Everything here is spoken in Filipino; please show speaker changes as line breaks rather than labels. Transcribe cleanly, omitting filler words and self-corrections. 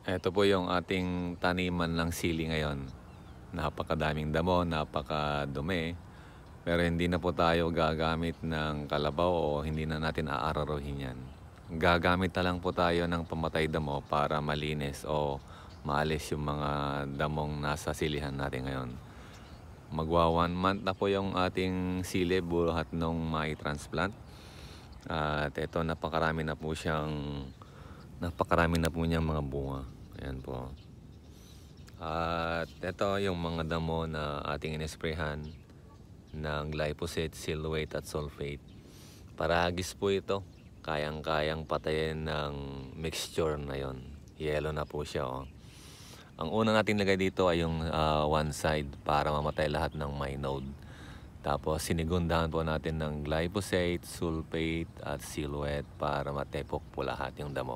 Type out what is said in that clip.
Ito po yung ating taniman ng sili ngayon. Napakadaming damo, napakadumi. Pero hindi na po tayo gagamit ng kalabaw o hindi na natin aararuhin yan. Gagamit na lang po tayo ng pamatay damo para malinis o maalis yung mga damong nasa silihan natin ngayon. Magwa 1 month na po yung ating sili buhat nung may transplant. At ito napakarami na po niyang mga bunga. Ayan po. At ito yung mga damo na ating inesprehan ng glyphosate, silvate at sulfate. Paragis po ito. Kayang-kayang patayin ng mixture na yon. Yellow na po siya. Oh. Ang una natin lagay dito ay yung one side para mamatay lahat ng mynode. Tapos sinigundahan po natin ng glyphosate, sulfate at silhouette para matepok po lahat yung damo.